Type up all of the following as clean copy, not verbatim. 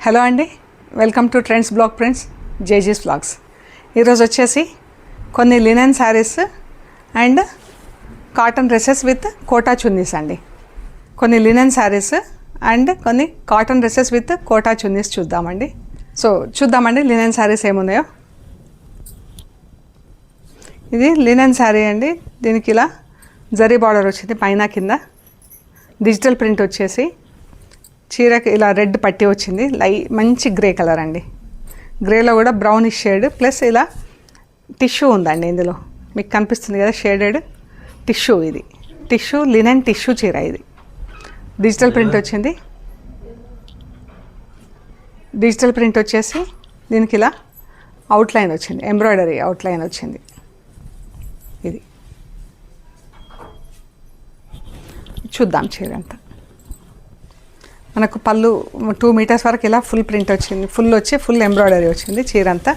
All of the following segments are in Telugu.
హలో అండి, welcome to trends blog prints జేజీస్ వ్లాగ్స్. ఈరోజు వచ్చేసి కొన్ని linen saris and cotton dresses with Kota chunnis అండి. కొన్ని లినెన్ శారీస్ అండ్ కొన్ని cotton dresses with Kota chunnis చూద్దామండి. చూద్దామండి లినెన్ శారీస్ ఏమున్నాయో. ఇది లినెన్ శారీ అండి. దీనికి ఇలా జరీ బార్డర్ వచ్చింది, పైన కింద డిజిటల్ ప్రింట్ వచ్చేసి చీరకి ఇలా రెడ్ పట్టి వచ్చింది. మంచి గ్రే కలర్ అండి. గ్రేలో కూడా బ్రౌనిష్ షేడ్ ప్లస్ ఇలా టిష్యూ ఉందండి. ఇందులో మీకు కనిపిస్తుంది కదా షేడెడ్ టిష్యూ. ఇది టిష్యూ లినెన్ టిష్యూ చీర. ఇది డిజిటల్ ప్రింట్ వచ్చింది. డిజిటల్ ప్రింట్ వచ్చేసి దీనికి ఇలా అవుట్లైన్ వచ్చింది, ఎంబ్రాయిడరీ అవుట్లైన్ వచ్చింది. ఇది చూద్దాం చీర అంతా. మనకు పళ్ళు 2 మీటర్స్ వరకు ఇలా ఫుల్ ప్రింట్ వచ్చింది, ఫుల్ ఎంబ్రాయిడరీ వచ్చింది చీర అంతా.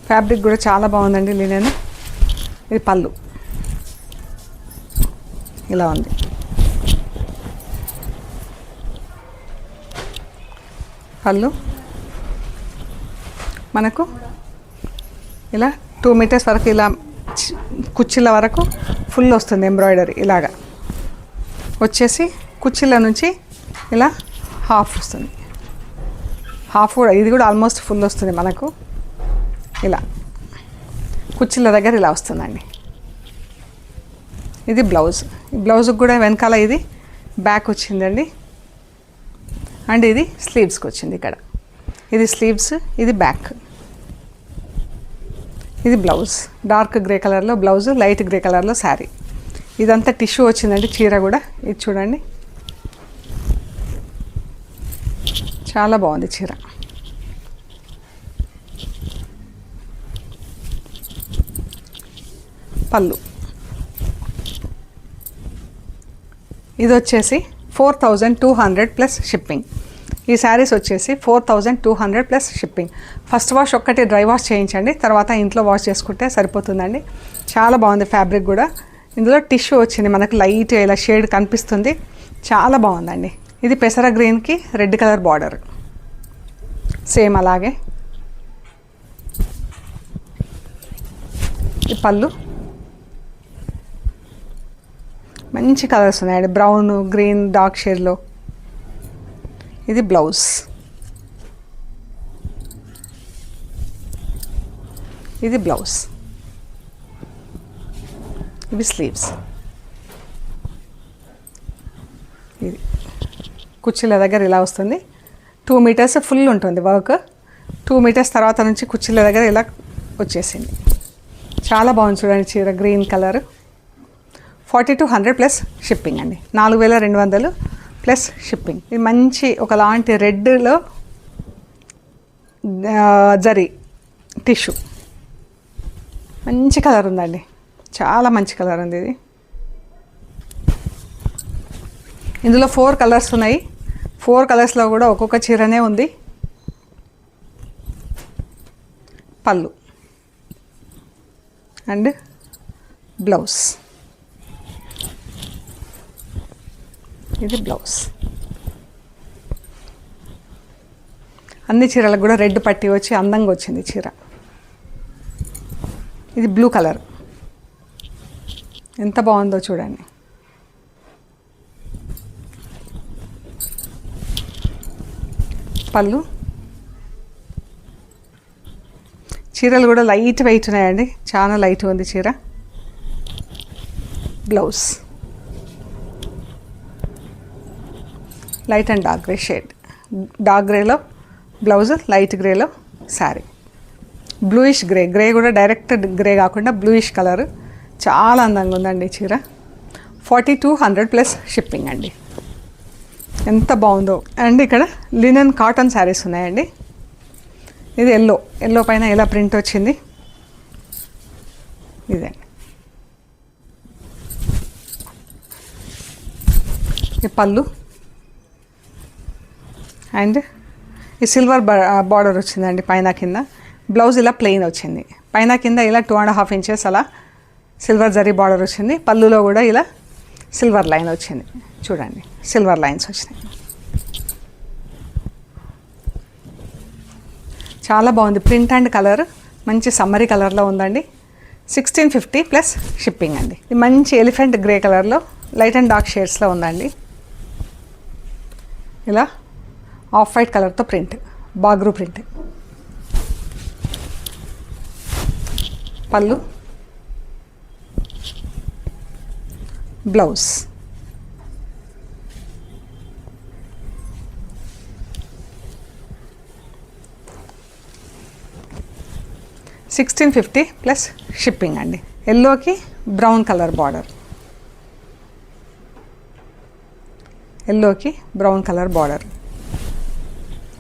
ఫ్యాబ్రిక్ కూడా చాలా బాగుందండి లినెన్. ఇది పళ్ళు ఇలా ఉంది. పళ్ళు మనకు ఇలా 2 మీటర్స్ వరకు ఇలా కుచ్చిళ్ళ వరకు ఫుల్ వస్తుంది ఎంబ్రాయిడరీ. ఇలాగా వచ్చేసి కుచ్చిళ్ళ నుంచి ఇలా హాఫ్ వస్తుంది, హాఫ్ కూడా ఇది కూడా ఆల్మోస్ట్ ఫుల్ వస్తుంది మనకు. ఇలా కుచ్చిళ్ళ దగ్గర ఇలా వస్తుందండి. ఇది బ్లౌజ్. ఈ బ్లౌజ్కి కూడా వెనకాల ఇది బ్యాక్ వచ్చిందండి. అండ్ ఇది స్లీవ్స్కి వచ్చింది ఇక్కడ. ఇది స్లీవ్స్, ఇది బ్యాక్. ఇది బ్లౌజ్, డార్క్ గ్రే కలర్లో బ్లౌజ్, లైట్ గ్రే కలర్లో శారీ. ఇదంతా టిష్యూ వచ్చిందండి చీర కూడా. ఇది చూడండి, చాలా బాగుంది చీర. పళ్ళు ఇది వచ్చేసి 4200 ప్లస్ షిప్పింగ్. ఈ శారీస్ వచ్చేసి 4200 ప్లస్ షిప్పింగ్. ఫస్ట్ వాష్ ఒక్కటి డ్రై వాష్ చేయించండి, తర్వాత ఇంట్లో వాష్ చేసుకుంటే సరిపోతుందండి. చాలా బాగుంది ఫ్యాబ్రిక్ కూడా. ఇందులో టిష్యూ వచ్చింది మనకు, లైట్ ఇలా షేడ్ కనిపిస్తుంది, చాలా బాగుందండి. ఇది పెసర గ్రీన్కి రెడ్ కలర్ బార్డర్, సేమ్ అలాగే. ఈ పళ్ళు మంచి కలర్స్ ఉన్నాయండి, బ్రౌన్, గ్రీన్, డార్క్ షేడ్లో. ఇది బ్లౌజ్. ఇది బ్లౌజ్. ఇవి స్లీవ్స్. ఇది కుచ్చిళ్ళ దగ్గర ఇలా వస్తుంది. 2 మీటర్స్ ఫుల్ ఉంటుంది వర్క్. 2 మీటర్స్ తర్వాత నుంచి కుచ్చిళ్ళ దగ్గర ఇలా వచ్చేసింది. చాలా బాగుంది చూడండి చీర, గ్రీన్ కలర్. 4200 ప్లస్ షిప్పింగ్ అండి. 4200 ప్లస్ షిప్పింగ్. ఇది మంచి ఒకలాంటి రెడ్లో జరీ టిష్యూ, మంచి కలర్ ఉందండి, చాలా మంచి కలర్ ఉంది ఇది. ఇందులో 4 కలర్స్ ఉన్నాయి. 4 కలర్స్లో కూడా ఒక్కొక్క చీరనే ఉంది. పళ్ళు అండ్ బ్లౌజ్. ఇది బ్లౌజ్. అన్ని చీరలకు కూడా రెడ్ పట్టి వచ్చి అందంగా వచ్చింది చీర. ఇది బ్లూ కలర్, ఎంత బాగుందో చూడండి. పళ్ళు. చీరలు కూడా లైట్ వెయిట్ ఉన్నాయండి, చాలా లైట్ ఉంది చీర. Blouse light and dark grey shade, dark గ్రేలో బ్లౌజ్, లైట్ గ్రేలో శారీ. బ్లూయిష్ గ్రే, గ్రే కూడా డైరెక్ట్ గ్రే కాకుండా బ్లూయిష్ కలర్, చాలా అందంగా ఉందండి చీర. 4200 ప్లస్ షిప్పింగ్ అండి. ఎంత బాగుందో. అండ్ ఇక్కడ లినెన్ కాటన్ శారీస్ ఉన్నాయండి. ఇది ఎల్లో పైన ఇలా ప్రింట్ వచ్చింది. ఇదండి. ఈ పళ్ళు అండ్ ఈ సిల్వర్ బార్డర్ వచ్చిందండి పైన కింద. బ్లౌజ్ ఇలా ప్లెయిన్ వచ్చింది, పైన కింద ఇలా 2.5 ఇంచెస్ అలా సిల్వర్ జరీ బార్డర్ వచ్చింది. పళ్ళులో కూడా ఇలా సిల్వర్ లైన్ వచ్చింది చూడండి, సిల్వర్ లైన్స్ వచ్చినాయి. చాలా బాగుంది. ప్రింట్ అండ్ కలర్ మంచి సమ్మరీ కలర్లో ఉందండి. 1650 ప్లస్ షిప్పింగ్ అండి. ఇది మంచి ఎలిఫెంట్ గ్రే కలర్లో లైట్ అండ్ డార్క్ షేడ్స్లో ఉందండి. ఇలా ఆఫ్ వైట్ కలర్తో ప్రింట్, బాగ్రూ ప్రింట్. పళ్ళు, బ్లౌజ్. $1650 ప్లస్ షిప్పింగ్ అండి. ఎల్లోకి బ్రౌన్ కలర్ బార్డర్, ఎల్లోకి బ్రౌన్ కలర్ బార్డర్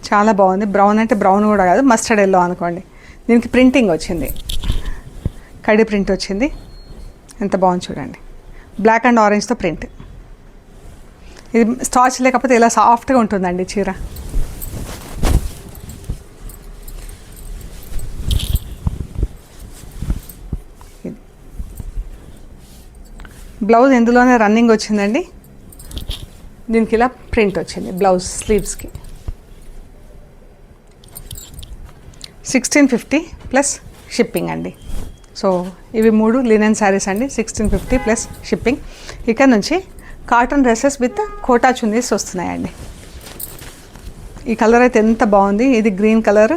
చాలా బాగుంది. బ్రౌన్ అంటే బ్రౌన్ కూడా కాదు, మస్టర్డ్ ఎల్లో అనుకోండి. దీనికి ప్రింటింగ్ వచ్చింది, కడి ప్రింట్ వచ్చింది. ఎంత బాగుంది చూడండి. బ్లాక్ అండ్ ఆరెంజ్తో ప్రింట్. ఇది స్టార్చ్ లేకపోతే ఇలా సాఫ్ట్గా ఉంటుందండి చీర. బ్లౌజ్ ఎందులోనే రన్నింగ్ వచ్చిందండి. దీనికి ఇలా ప్రింట్ వచ్చింది బ్లౌజ్ స్లీవ్స్కి. 1650 ప్లస్ షిప్పింగ్ అండి. సో ఇవి 3 లినెన్ శారీస్ అండి. 1650 ప్లస్ షిప్పింగ్. ఇక్కడ నుంచి cotton dresses with Kota chunnis వస్తున్నాయండి. ఈ కలర్ అయితే ఎంత బాగుంది. ఇది green colour,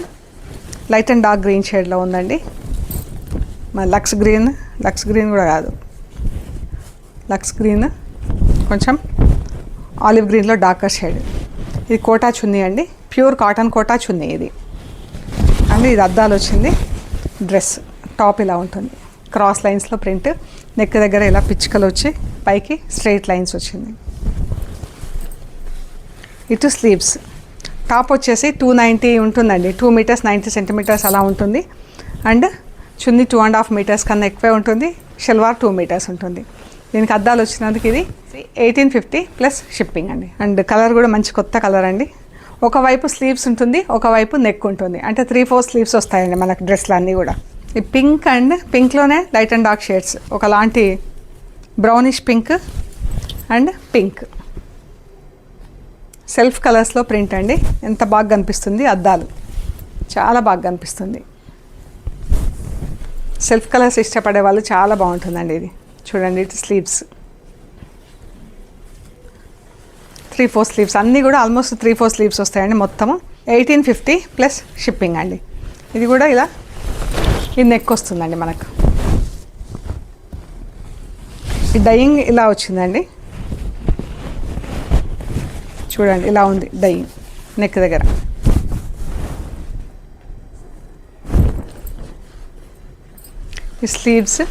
light and dark green షేడ్లో ఉందండి. మన లక్స్ గ్రీన్ కూడా కాదు, లక్స్ గ్రీన్ కొంచెం ఆలివ్ గ్రీన్లో డార్కర్ షేడ్. ఇది కోటా చున్నీ అండి, ప్యూర్ కాటన్ కోటా చున్నీ ఇది అండి. ఇది అద్దాలు వచ్చింది. డ్రెస్ టాప్ ఇలా ఉంటుంది, క్రాస్ లైన్స్లో ప్రింట్. నెక్ దగ్గర ఇలా పిచ్చుకలు వచ్చి పైకి స్ట్రైట్ లైన్స్ వచ్చింది. ఇటు స్లీవ్స్. టాప్ వచ్చేసి 290 ఉంటుందండి. 2 మీటర్స్ 90 సెంటీమీటర్స్ అలా ఉంటుంది. అండ్ చున్నీ 2.5 మీటర్స్ కన్నా ఎక్కువే ఉంటుంది. షల్వార్ 2 మీటర్స్ ఉంటుంది. దీనికి అద్దాలు వచ్చినందుకు ఇది 1850 ప్లస్ షిప్పింగ్ అండి. అండ్ కలర్ కూడా మంచి కొత్త కలర్ అండి. ఒకవైపు స్లీవ్స్ ఉంటుంది, ఒకవైపు నెక్ ఉంటుంది. అంటే 3-4 స్లీవ్స్ వస్తాయండి మనకు డ్రెస్లు అన్నీ కూడా. ఈ పింక్ అండ్ పింక్లోనే లైట్ అండ్ డార్క్ షేడ్స్, ఒకలాంటి brownish pink and pink. Self కలర్స్లో ప్రింట్ అండి. ఎంత బాగా కనిపిస్తుంది. అద్దాలు చాలా బాగా కనిపిస్తుంది. సెల్ఫ్ కలర్స్ ఇష్టపడే వాళ్ళు చాలా బాగుంటుందండి ఇది. చూడండి, ఇటు స్లీవ్స్ 3-4 స్లీవ్స్ అన్నీ కూడా ఆల్మోస్ట్ 3-4 స్లీవ్స్ వస్తాయండి మొత్తము. 1850 ప్లస్ షిప్పింగ్ అండి. ఇది కూడా ఇలా ఈ నెక్ వస్తుందండి మనకు. ఈ డయింగ్ ఇలా వచ్చిందండి. చూడండి, ఇలా ఉంది డయింగ్ నెక్ దగ్గర. ఈ sleeves,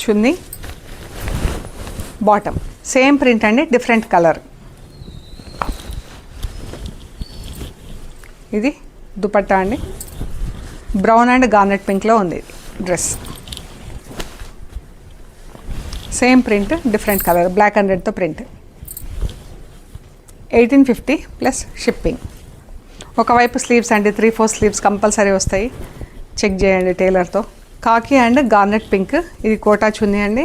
chunni, bottom same print అండి, డిఫరెంట్ కలర్. ఇది దుపట్టా అండి. బ్రౌన్ అండ్ గార్నెట్ పింక్లో ఉంది dress. Same print, different colour, black and రెడ్తో ప్రింట్. 1850 plus shipping. ఒకవైపు స్లీవ్స్ అండి, 3-4 స్లీవ్స్ కంపల్సరీ వస్తాయి. చెక్ చేయండి టైలర్తో. Khaki and garnet pink. ఇది కోటా చున్నీ అండి.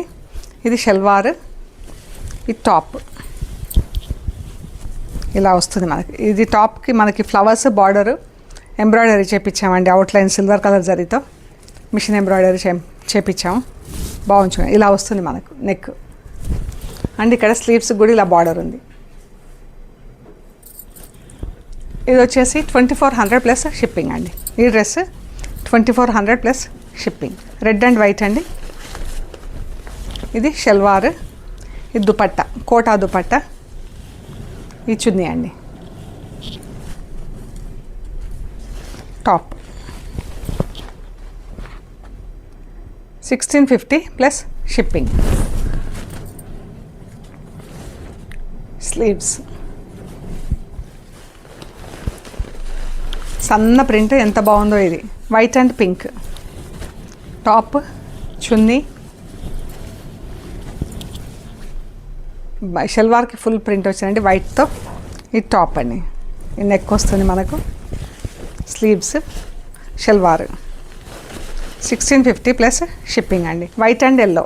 ఇది షల్వార్, ఇది టాప్ ఇలా వస్తుంది మనకి. ఇది టాప్కి మనకి ఫ్లవర్స్ బార్డర్ ఎంబ్రాయిడరీ చేపించామండి. అవుట్లైన్ సిల్వర్ కలర్ జరీతో మిషన్ ఎంబ్రాయిడరీ చేపించాము. బాగుంది. ఇలా వస్తుంది మనకు నెక్. అండ్ ఇక్కడ స్లీవ్స్ కూడా ఇలా బార్డర్ ఉంది. ఇది వచ్చేసి 2400 ప్లస్ షిప్పింగ్ అండి. ఈ dress 2400 plus shipping. Red and white అండి. ఇది షల్వార్, ఇది దుపట్టా, కోటా దుపట్టా, ఈ చున్నీ అండి. Top 1650 plus shipping. స్లీవ్స్ సన్న ప్రింట్ ఎంత బాగుందో. ఇది white and pink. Top, chunni, షల్వార్కి ఫుల్ ప్రింట్ వచ్చిందండి వైట్తో. ఈ టాప్ అండి. ఈ నెక్ వస్తుంది మనకు. స్లీవ్స్, షల్వార్ 1650 ప్లస్ షిప్పింగ్ అండి. White and yellow.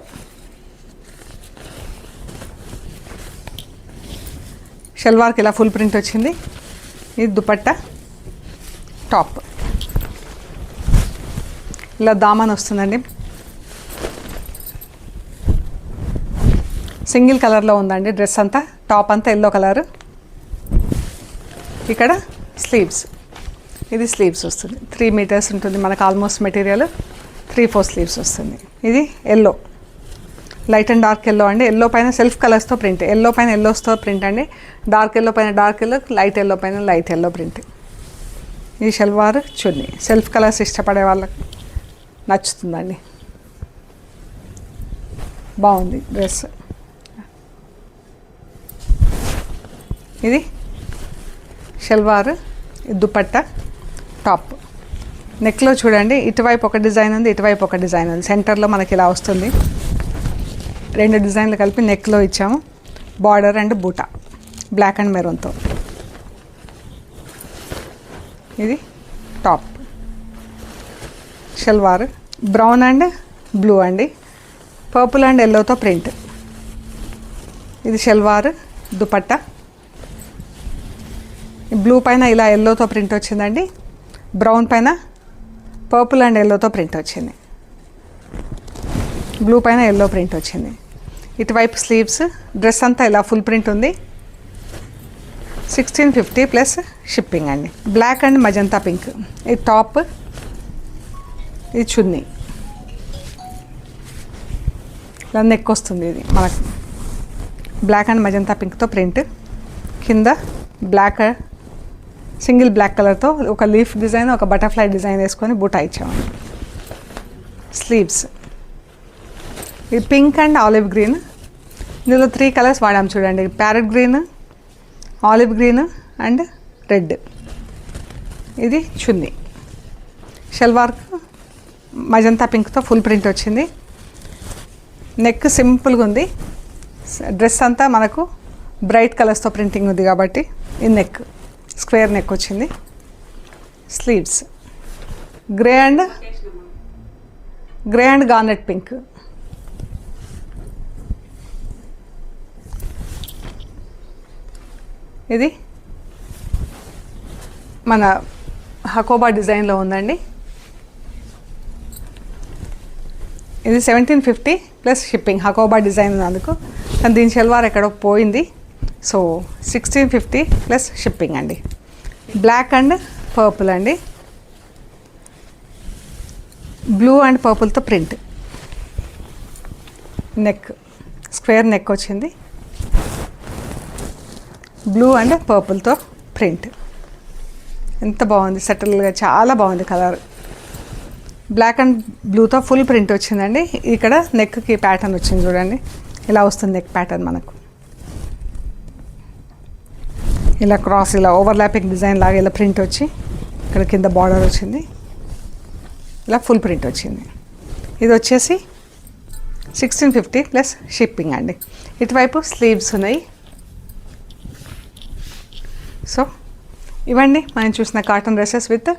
షల్వార్కి ఇలా ఫుల్ ప్రింట్ వచ్చింది. ఇది దుపట్టా టాప్, ఇలా దామన్ వస్తుందండి. సింగిల్ కలర్లో ఉందండి డ్రెస్ అంతా. టాప్ అంతా ఎల్లో కలర్. ఇక్కడ స్లీవ్స్, ఇది స్లీవ్స్ వస్తుంది. 3 మీటర్స్ ఉంటుంది మనకు ఆల్మోస్ట్ మెటీరియల్. 3/4 స్లీవ్స్ వస్తుంది. ఇది yellow, light and dark yellow అండి. ఎల్లో పైన సెల్ఫ్ కలర్స్తో ప్రింట్, ఎల్లో పైన ఎల్లోస్తో ప్రింట్ అండి. డార్క్ ఎల్లో పైన డార్క్ ఎల్లో, లైట్ ఎల్లో పైన లైట్ ఎల్లో ప్రింట్. ఇది షల్వార్ చున్నీ. సెల్ఫ్ కలర్స్ ఇష్టపడే వాళ్ళకి నచ్చుతుందండి. బాగుంది డ్రెస్. ఇది షల్వార్, దుపట్టా టాప్. నెక్లో చూడండి, ఇటువైపు ఒక డిజైన్ ఉంది, ఇటువైపు ఒక డిజైన్ ఉంది. సెంటర్లో మనకి ఇలా వస్తుంది. 2 డిజైన్లు కలిపి నెక్లో ఇచ్చాము. బార్డర్ అండ్ బూటా బ్లాక్ అండ్ మెరూన్తో. ఇది top. Salwar brown and blue అండి, పర్పుల్ అండ్ ఎల్లోతో ప్రింట్. ఇది షల్వార్, దుపట్టా. బ్లూ పైన ఇలా ఎల్లోతో ప్రింట్ వచ్చిందండి. బ్రౌన్ పైన పర్పుల్ అండ్ ఎల్లోతో ప్రింట్ వచ్చింది. బ్లూ పైన ఎల్లో ప్రింట్ వచ్చింది. ఇటువైపు స్లీవ్స్. డ్రెస్ అంతా ఇలా ఫుల్ ప్రింట్ ఉంది. 1650 ప్లస్ షిప్పింగ్ అండి. Black and magenta pink. ఇది టాప్, ఇది చున్నీ. ఇలా నెక్ వస్తుంది. ఇది మనకు బ్లాక్ అండ్ మజంతా పింక్తో ప్రింట్. కింద బ్లాక్, సింగిల్ బ్లాక్ కలర్తో ఒక లీఫ్ డిజైన్, ఒక బటర్ఫ్లై డిజైన్ వేసుకొని బూటా ఇచ్చామండి. స్లీవ్స్ ఇది పింక్ అండ్ ఆలివ్ గ్రీన్. ఇందులో 3 కలర్స్ వాడాం చూడండి. Parrot green, olive green and red. ఇది చున్నీ. షల్వార్కు మజంతా పింక్తో ఫుల్ ప్రింట్ వచ్చింది. నెక్ సింపుల్గా ఉంది. డ్రెస్ అంతా మనకు బ్రైట్ కలర్స్తో ప్రింటింగ్ ఉంది కాబట్టి ఈ నెక్ స్క్వేర్ నెక్ వచ్చింది. Sleeves grey and garnet pink. ఇది మన హకోబా డిజైన్లో ఉందండి. ఇది 1750 ప్లస్ షిప్పింగ్. హకోబా డిజైన్ ఉన్నందుకు, కానీ దీని షల్వార్ ఎక్కడో పోయింది. సో 1650 ప్లస్ షిప్పింగ్ అండి. బ్లాక్ అండ్ పర్పుల్ అండి, బ్లూ అండ్ పర్పుల్తో ప్రింట్. నెక్ స్క్వేర్ నెక్ వచ్చింది. బ్లూ అండ్ పర్పుల్తో ప్రింట్. ఎంత బాగుంది, సెటిల్గా చాలా బాగుంది కలర్. బ్లాక్ అండ్ బ్లూతో ఫుల్ ప్రింట్ వచ్చిందండి. ఇక్కడ నెక్కి ప్యాటర్న్ వచ్చింది చూడండి. ఇలా వస్తుంది నెక్ ప్యాటర్న్ మనకు. ఇలా క్రాస్, ఇలా ఓవర్లాపింగ్ డిజైన్ లాగా ఇలా ప్రింట్ వచ్చి ఇక్కడ కింద బార్డర్ వచ్చింది. ఇలా ఫుల్ ప్రింట్ వచ్చింది. ఇది వచ్చేసి 1650 ప్లస్ షిప్పింగ్ అండి. ఇటువైపు స్లీవ్స్ ఉన్నాయి. సో ఇవన్నీ మనం చూసిన cotton dresses with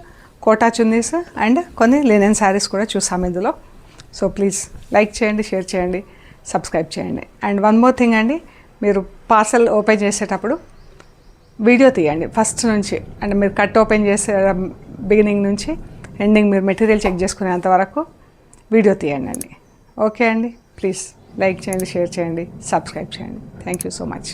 Kota chunnis and కొన్ని లినెన్ శారీస్ కూడా చూసాము ఇందులో. సో ప్లీజ్ లైక్ చేయండి, షేర్ చేయండి, సబ్స్క్రైబ్ చేయండి. అండ్ వన్ మోర్ థింగ్ అండి, మీరు పార్సల్ ఓపెన్ చేసేటప్పుడు వీడియో తీయండి ఫస్ట్ నుంచి. అంటే మీరు కట్ ఓపెన్ చేసే బిగినింగ్ నుంచి ఎండింగ్ మీరు మెటీరియల్ చెక్ చేసుకునేంత వరకు వీడియో తీయండి అండి. ఓకే అండి, ప్లీజ్ లైక్ చేయండి, షేర్ చేయండి, సబ్స్క్రైబ్ చేయండి. Thank you so much.